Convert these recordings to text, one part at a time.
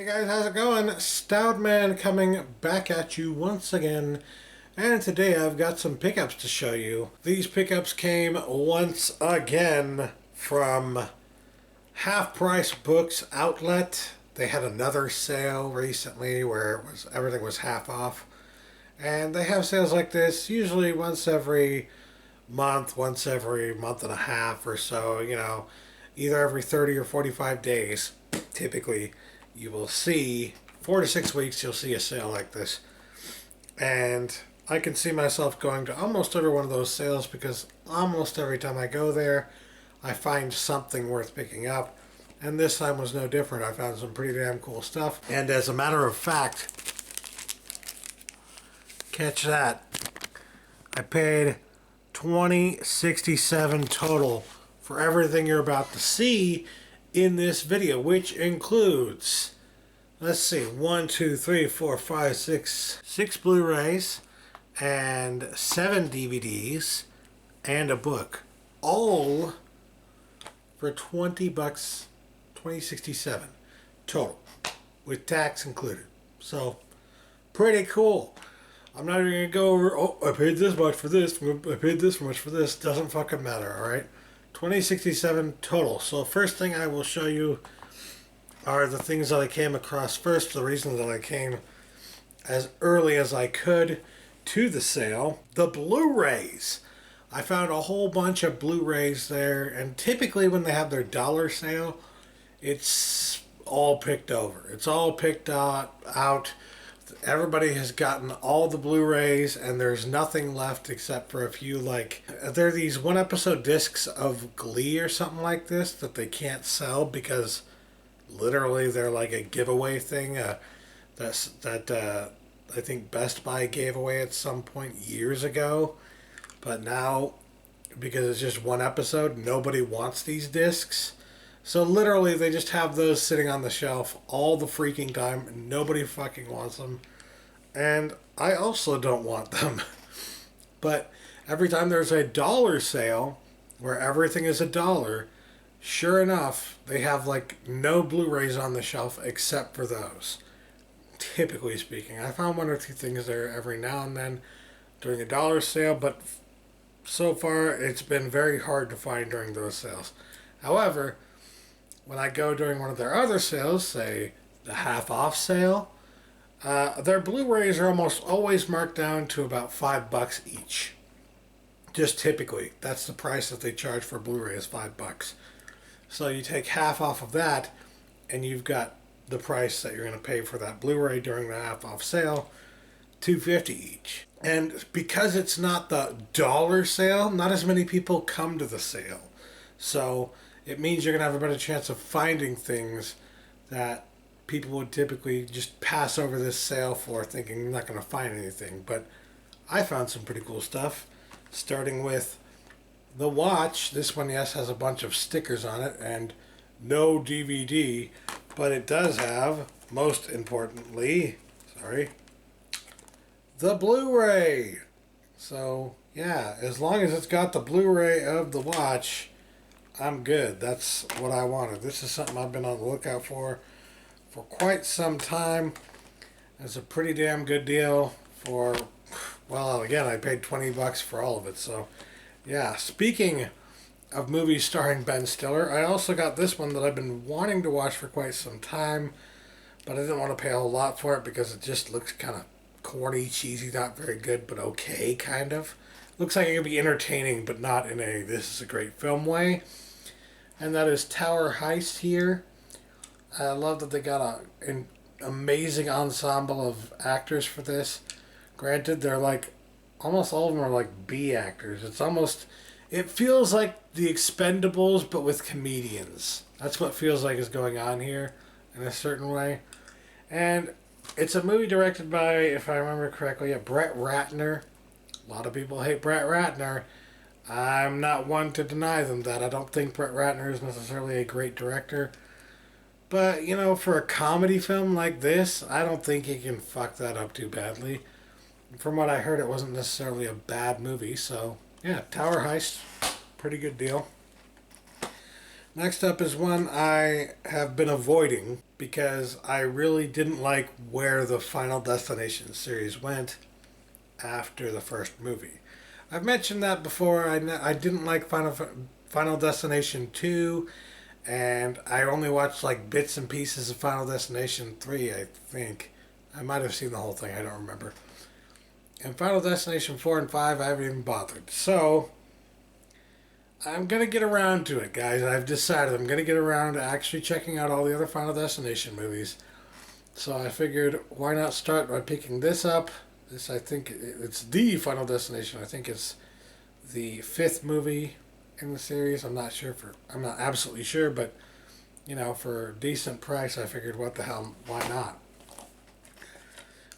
Guys, how's it going? Stoutman coming back at you once again, and today I've got some pickups to show you. These pickups came once again from Half Price Books Outlet. They had another sale recently where everything was half off, and they have sales like this usually once every month, once every month and a half or so, either every 30 or 45 days. Typically, you will see 4 to 6 weeks, you'll see a sale like this. And I can see myself going to almost every one of those sales because almost every time I go there, I find something worth picking up. And this time was no different. I found some pretty damn cool stuff. And as a matter of fact, catch that, I paid $20.67 total for everything you're about to see in this video, which includes, let's see, 6 Blu-rays and 7 DVDs and a book, all for $20, $20.67 total, with tax included. So pretty cool. I'm not even gonna go over, oh, I paid this much for this, I paid this much for this. Doesn't fucking matter, alright? $20.67 total. So first thing I will show you are the things that I came across first, the reason that I came as early as I could to the sale. The Blu-rays. I found a whole bunch of Blu-rays there, and typically when they have their dollar sale, it's all picked over. It's all picked out. Everybody has gotten all the Blu-rays, and there's nothing left except for a few, like, there are these one episode discs of Glee or something like this that they can't sell because literally they're like a giveaway thing that I think Best Buy gave away at some point years ago. But now, because it's just one episode, nobody wants these discs. So literally they just have those sitting on the shelf all the freaking time. Nobody fucking wants them. And I also don't want them. But every time there's a dollar sale where everything is $1, sure enough, they have like no Blu-rays on the shelf except for those. Typically speaking. I found one or two things there every now and then during a dollar sale, but so far it's been very hard to find during those sales. However, when I go during one of their other sales, say the half off sale, their Blu-rays are almost always marked down to about $5 each. Just typically. That's the price that they charge for Blu-ray is $5. So you take half off of that, and you've got the price that you're going to pay for that Blu-ray during the half off sale, $2.50 each. And because it's not the dollar sale, not as many people come to the sale. So it means you're going to have a better chance of finding things that people would typically just pass over this sale for, thinking you're not going to find anything. But I found some pretty cool stuff, starting with the watch. This one, yes, has a bunch of stickers on it and no DVD, but it does have, most importantly, the Blu-ray. So yeah, as long as it's got the Blu-ray of the watch, I'm good. That's what I wanted. This is something I've been on the lookout for quite some time. It's a pretty damn good deal for, well, again, I paid $20 for all of it. So yeah, speaking of movies starring Ben Stiller, I also got this one that I've been wanting to watch for quite some time, but I didn't want to pay a whole lot for it because it just looks kind of corny, cheesy, not very good, but okay, kind of. Looks like it could be entertaining, but not in a this is a great film way. And that is Tower Heist here. I love that they got an amazing ensemble of actors for this. Granted, they're like, almost all of them are like B actors. It feels like The Expendables, but with comedians. That's what feels like is going on here in a certain way. And it's a movie directed by, if I remember correctly, Brett Ratner. A lot of people hate Brett Ratner. I'm not one to deny them that. I don't think Brett Ratner is necessarily a great director. But, for a comedy film like this, I don't think he can fuck that up too badly. From what I heard, it wasn't necessarily a bad movie. So, yeah, Tower Heist, pretty good deal. Next up is one I have been avoiding because I really didn't like where the Final Destination series went after the first movie. I've mentioned that before. I didn't like Final Destination 2, and I only watched like bits and pieces of Final Destination 3, I think. I might have seen the whole thing, I don't remember. And Final Destination 4 and 5, I haven't even bothered. So, I'm going to get around to it, guys. I've decided I'm going to get around to actually checking out all the other Final Destination movies. So I figured, why not start by picking this up? This, I think, it's the Final Destination. I think it's the 5th movie in the series. I'm not absolutely sure, but, for a decent price, I figured, what the hell, why not?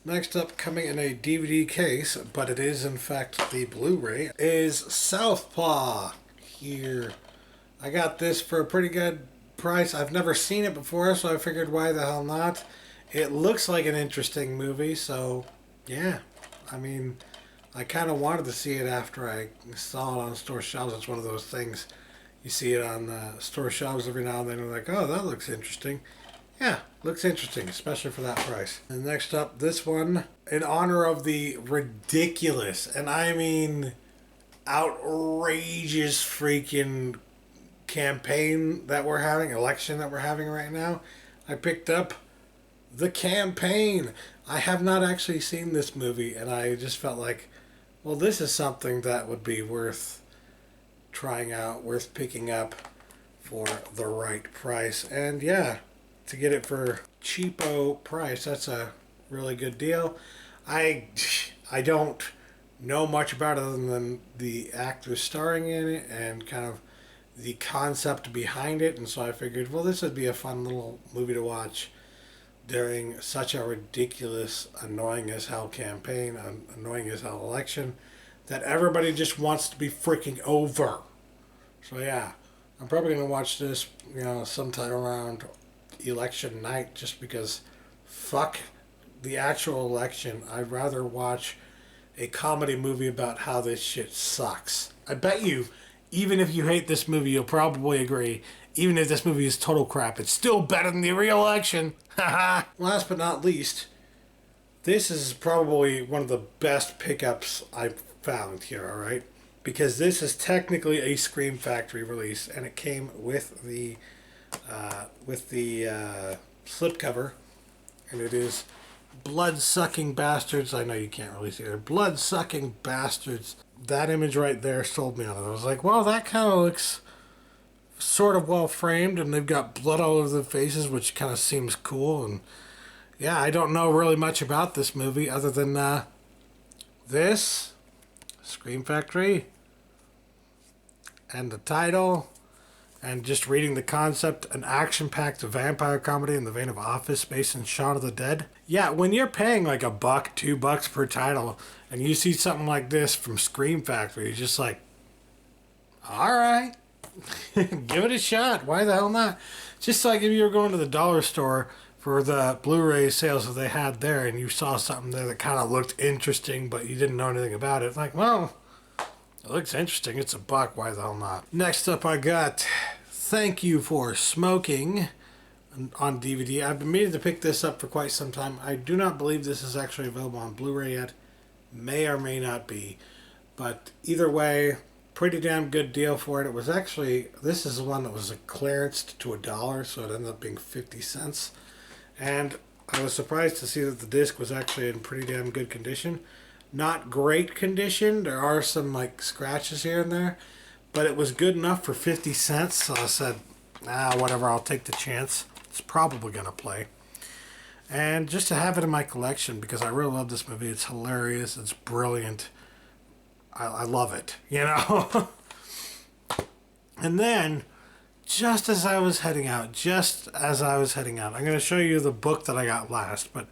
Next up, coming in a DVD case, but it is in fact the Blu-ray, is Southpaw. Here, I got this for a pretty good price. I've never seen it before, so I figured, why the hell not? It looks like an interesting movie, so yeah. I mean, I kind of wanted to see it after I saw it on store shelves. It's one of those things, you see it on the store shelves every now and then, and you're like, oh, that looks interesting. Yeah, looks interesting, especially for that price. And next up, this one, in honor of the ridiculous, and I mean outrageous freaking campaign that we're having, election that we're having right now, I picked up The Campaign. I have not actually seen this movie, and I just felt like, well, this is something that would be worth trying out, worth picking up for the right price. And yeah, to get it for cheapo price, that's a really good deal. I don't know much about it other than the actors starring in it and kind of the concept behind it, and so I figured, well, this would be a fun little movie to watch during such a ridiculous, annoying as hell campaign, annoying as hell election that everybody just wants to be freaking over. So yeah, I'm probably going to watch this, sometime around election night, just because fuck the actual election. I'd rather watch a comedy movie about how this shit sucks. I bet you, even if you hate this movie, you'll probably agree, even if this movie is total crap, it's still better than the re-election. Haha. Last but not least, this is probably one of the best pickups I've found here, alright? Because this is technically a Scream Factory release, and it came with the slipcover, and it is Blood-Sucking Bastards. I know you can't really see it. Blood-Sucking Bastards. That image right there sold me on it. I was like, well, that kind of looks sort of well framed, and they've got blood all over the faces, which kind of seems cool. And yeah, I don't know really much about this movie other than this, Scream Factory, and the title, and just reading the concept, an action-packed vampire comedy in the vein of Office Space and Shaun of the Dead. Yeah, when you're paying like $1, $2 per title, and you see something like this from Scream Factory, you're just like, all right, give it a shot. Why the hell not? Just like if you were going to the dollar store for the Blu-ray sales that they had there, and you saw something there that kind of looked interesting, but you didn't know anything about it. It's like, well, it looks interesting. It's $1. Why the hell not? Next up, I got Thank You for Smoking on DVD. I've been meaning to pick this up for quite some time. I do not believe this is actually available on Blu-ray yet. May or may not be. But either way, pretty damn good deal for it. It was actually, this is the one that was a clearance to $1, so it ended up being 50 cents. And I was surprised to see that the disc was actually in pretty damn good condition. Not great condition. There are some like scratches here and there, but it was good enough for 50 cents. So I said, whatever, I'll take the chance. It's probably going to play. And just to have it in my collection, because I really love this movie. It's hilarious. It's brilliant. I love it, And then, just as I was heading out, I'm going to show you the book that I got last. But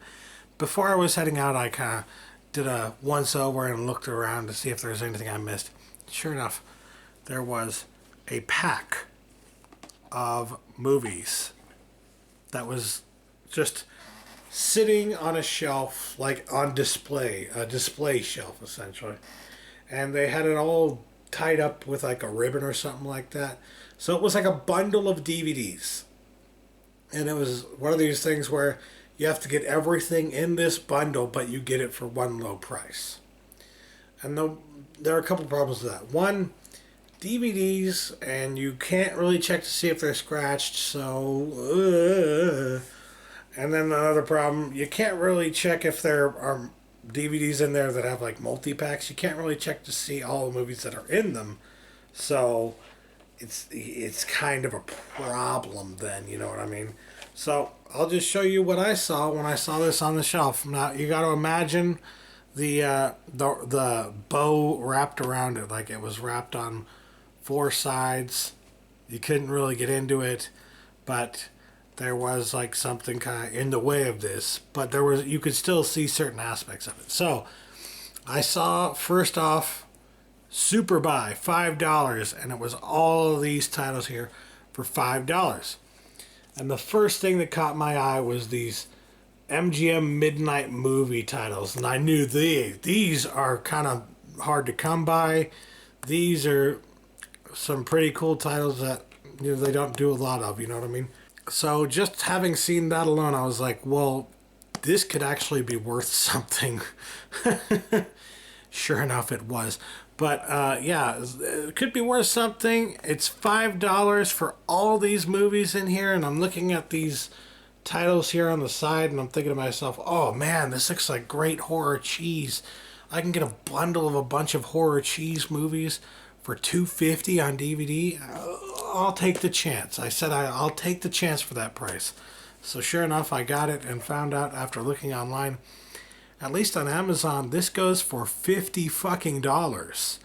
before I was heading out, I kind of did a once-over and looked around to see if there was anything I missed. Sure enough, there was a pack of movies that was just sitting on a shelf, like on display, a display shelf, essentially. And they had it all tied up with like a ribbon or something like that. So it was like a bundle of DVDs. And it was one of these things where you have to get everything in this bundle, but you get it for one low price. And there are a couple problems with that. One, DVDs, and you can't really check to see if they're scratched, so... And then another problem, you can't really check if there are DVDs in there that have like multi-packs. You can't really check to see all the movies that are in them. So it's kind of a problem then, you know what I mean? So I'll just show you what I saw when I saw this on the shelf. Now you got to imagine the bow wrapped around it, like it was wrapped on 4 sides. You couldn't really get into it, but there was like something kind of in the way of this, but you could still see certain aspects of it. So I saw, first off, Super Buy, $5, and it was all of these titles here for $5. And the first thing that caught my eye was these MGM Midnight Movie titles, and I knew these are kind of hard to come by. These are some pretty cool titles that they don't do a lot of, you know what I mean? So just having seen that alone, I was like, well, this could actually be worth something. Sure enough, it was. But yeah, it could be worth something. It's $5 for all these movies in here, and I'm looking at these titles here on the side, and I'm thinking to myself, oh man, this looks like great horror cheese. I can get a bundle of a bunch of horror cheese movies for $2.50 on DVD. I'll take the chance. I said I'll take the chance for that price. So sure enough, I got it and found out after looking online, at least on Amazon, this goes for $50 fucking dollars.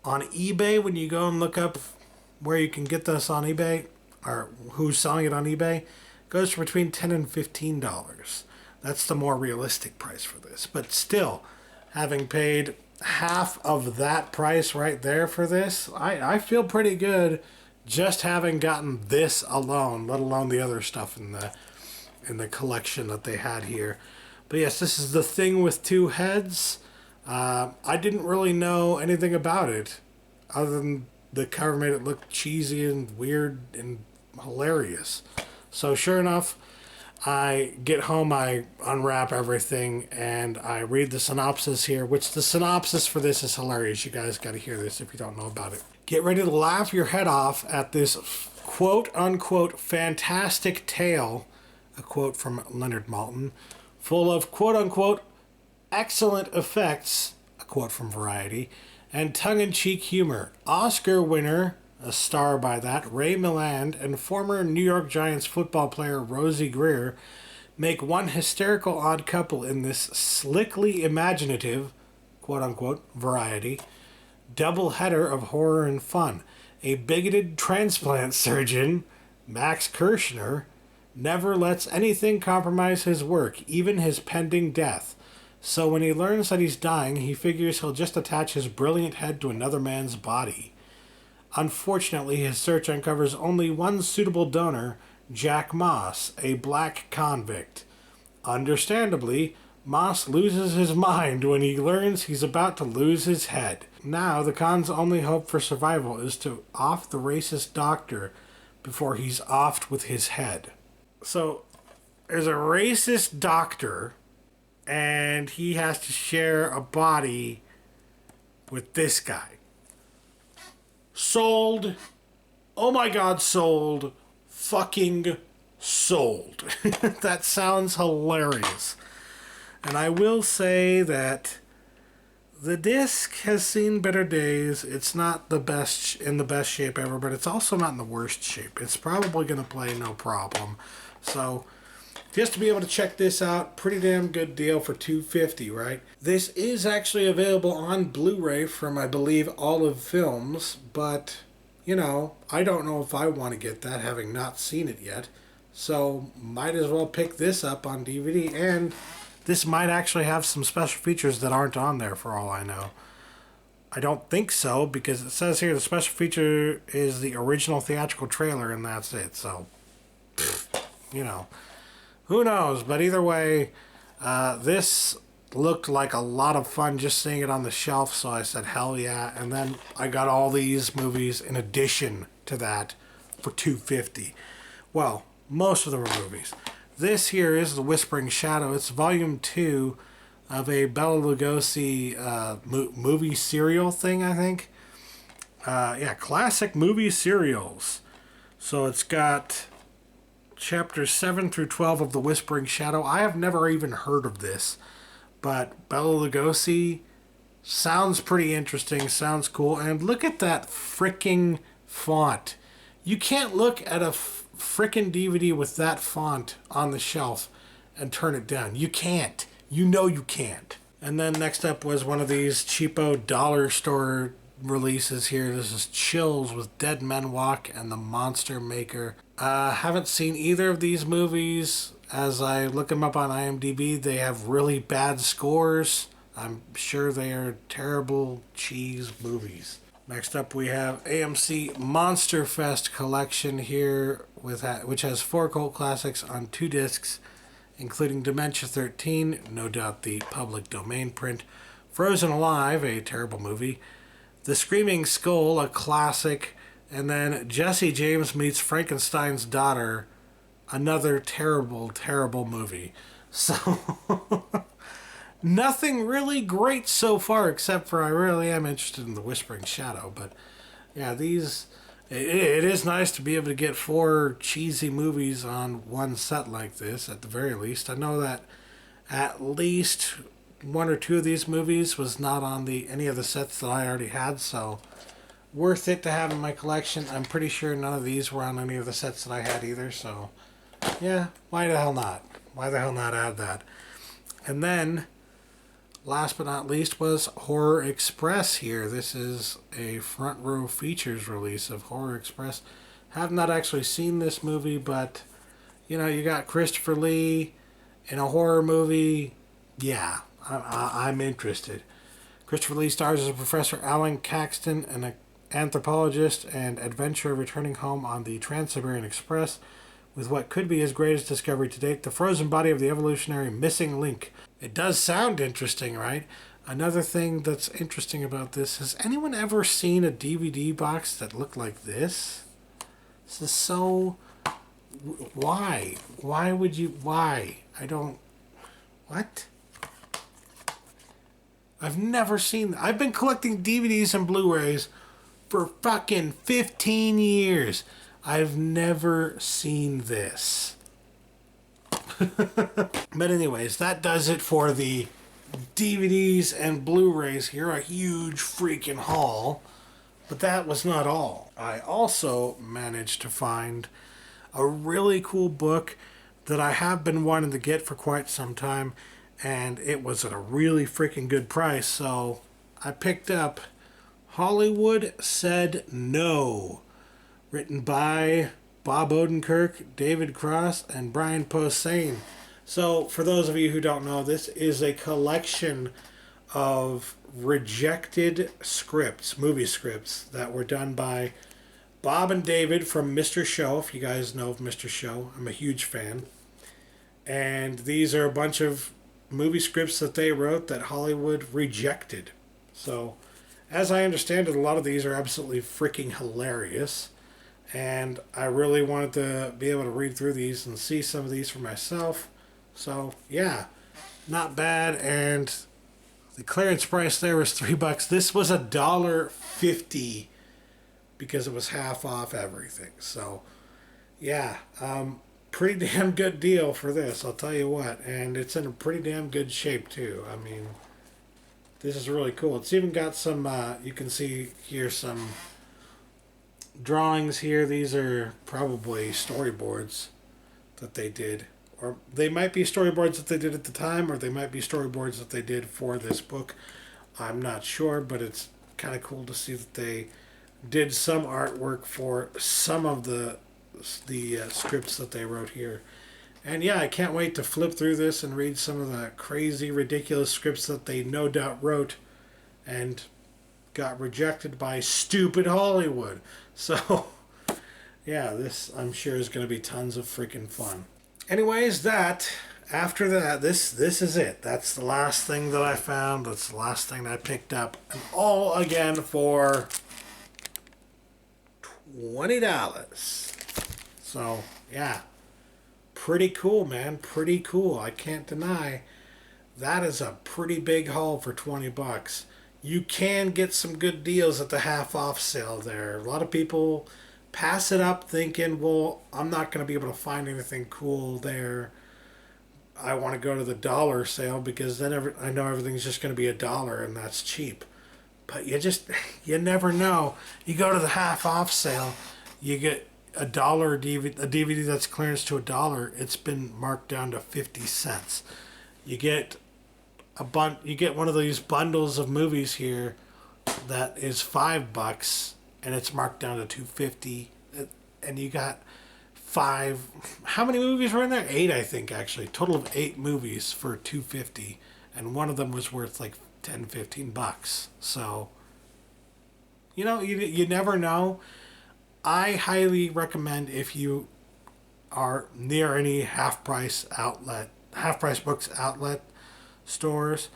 On eBay, when you go and look up where you can get this on eBay, or who's selling it on eBay, it goes for between $10 and $15. That's the more realistic price for this. But still, having paid half of that price right there for this, I feel pretty good just having gotten this alone, let alone the other stuff in the collection that they had here. But yes, this is The Thing with Two Heads. I didn't really know anything about it other than the cover made it look cheesy and weird and hilarious. So sure enough, I get home, I unwrap everything, and I read the synopsis here, which the synopsis for this is hilarious. You guys got to hear this if you don't know about it. Get ready to laugh your head off at this quote-unquote fantastic tale, a quote from Leonard Maltin, full of quote-unquote excellent effects, a quote from Variety, and tongue-in-cheek humor. Oscar winner, a star by that, Ray Milland, and former New York Giants football player Rosie Greer make one hysterical odd couple in this slickly imaginative, quote-unquote, Variety, double-header of horror and fun. A bigoted transplant surgeon, Max Kirshner, never lets anything compromise his work, even his pending death. So when he learns that he's dying, he figures he'll just attach his brilliant head to another man's body. Unfortunately, his search uncovers only one suitable donor, Jack Moss, a black convict. Understandably, Moss loses his mind when he learns he's about to lose his head. Now, the con's only hope for survival is to off the racist doctor before he's offed with his head. So, there's a racist doctor, and he has to share a body with this guy. Sold. Oh my god, sold. Fucking sold. That sounds hilarious. And I will say that the disc has seen better days. It's not the best in the best shape ever, but it's also not in the worst shape. It's probably going to play no problem. So just to be able to check this out, pretty damn good deal for $2.50, right? This is actually available on Blu-ray from, I believe, Olive Films, but, you know, I don't know if I want to get that, having not seen it yet. So might as well pick this up on DVD, and this might actually have some special features that aren't on there for all I know. I don't think so, because it says here the special feature is the original theatrical trailer, and that's it. So, you know, who knows? But either way, this looked like a lot of fun just seeing it on the shelf, so I said hell yeah. And then I got all these movies in addition to that for $2.50. Well, most of them are movies. This here is The Whispering Shadow. It's volume 2 of a Bela Lugosi movie serial thing, I think. Yeah, classic movie serials. So it's got chapters 7 through 12 of The Whispering Shadow. I have never even heard of this, but Bela Lugosi sounds pretty interesting, sounds cool. And look at that freaking font. You can't look at a freaking DVD with that font on the shelf and turn it down. You can't. You know you can't. And then next up was one of these cheapo dollar store releases here. This is Chills with Dead Men Walk and The Monster Maker. Haven't seen either of these movies. As I look them up on IMDb, they have really bad scores. I'm sure they are terrible cheese movies. Next up we have AMC Monster Fest collection here, which has 4 cult classics on 2 discs, including Dementia 13, no doubt the public domain print, Frozen Alive, a terrible movie, The Screaming Skull, a classic, and then Jesse James Meets Frankenstein's Daughter, another terrible, terrible movie. So, nothing really great so far, except for I really am interested in The Whispering Shadow. But, yeah, these... It is nice to be able to get 4 cheesy movies on one set like this, at the very least. I know that at least 1 or 2 of these movies was not on any of the sets that I already had, so worth it to have in my collection. I'm pretty sure none of these were on any of the sets that I had either, so yeah, why the hell not? Why the hell not add that? And then, last but not least, was Horror Express here. This is a front row features release of Horror Express. Have not actually seen this movie, but, you know, you got Christopher Lee in a horror movie. Yeah, I'm interested. Christopher Lee stars as Professor Alan Caxton, an anthropologist and adventurer returning home on the Trans-Siberian Express with what could be his greatest discovery to date, the frozen body of the evolutionary missing link. It does sound interesting, right? Another thing that's interesting about this, has anyone ever seen a DVD box that looked like this? This is so... Why? Why would you... Why? I don't... What? I've never seen... I've been collecting DVDs and Blu-rays for fucking 15 years. I've never seen this. But anyways, that does it for the DVDs and Blu-rays here. A huge freaking haul. But that was not all. I also managed to find a really cool book that I have been wanting to get for quite some time, and it was at a really freaking good price, so I picked up Hollywood Said No, written by Bob Odenkirk, David Cross, and Brian Posehn. So, for those of you who don't know, this is a collection of rejected scripts, movie scripts, that were done by Bob and David from Mr. Show. If you guys know of Mr. Show, I'm a huge fan. And these are a bunch of movie scripts that they wrote that Hollywood rejected. So, as I understand it, a lot of these are absolutely freaking hilarious. And I really wanted to be able to read through these and see some of these for myself. So, yeah, not bad. And the clearance price there was $3. This was $1.50 because it was half off everything. So, yeah, pretty damn good deal for this, I'll tell you what. And it's in a pretty damn good shape, too. I mean, this is really cool. It's even got some, you can see here some drawings here. These are probably storyboards that they did. Or they might be storyboards that they did at the time, or they might be storyboards that they did for this book. I'm not sure, but it's kind of cool to see that they did some artwork for some of the scripts that they wrote here. And yeah, I can't wait to flip through this and read some of the crazy, ridiculous scripts that they no doubt wrote and got rejected by stupid Hollywood. So, yeah, this I'm sure is going to be tons of freaking fun. Anyways, that after that, this is it. That's the last thing that I found. That's the last thing that I picked up. And all again for $20. So yeah, pretty cool, man. Pretty cool. I can't deny that is a pretty big haul for 20 bucks. You can get some good deals at the half off sale there. A lot of people pass it up thinking, well, I'm not going to be able to find anything cool there. I want to go to the dollar sale because then I know everything's just going to be $1 and that's cheap. But you never know. You go to the half off sale, you get $1 DVD, a DVD that's clearance to $1. It's been marked down to 50 cents. You get you get one of these bundles of movies here that is $5 and it's marked down to 250, and you got five. How many movies were in there? 8, I think, actually. Total of 8 movies for 250, and one of them was worth like 10-15 bucks. So you never know. I highly recommend, if you are near any half price books outlet stores,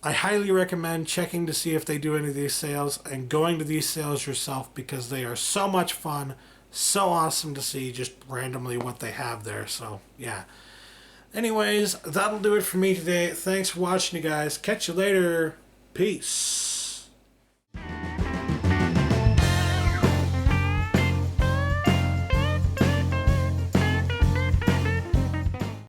I highly recommend checking to see if they do any of these sales and going to these sales yourself, because they are so much fun, so awesome to see just randomly what they have there. So yeah. Anyways, that'll do it for me today. Thanks for watching, you guys. Catch you later. Peace.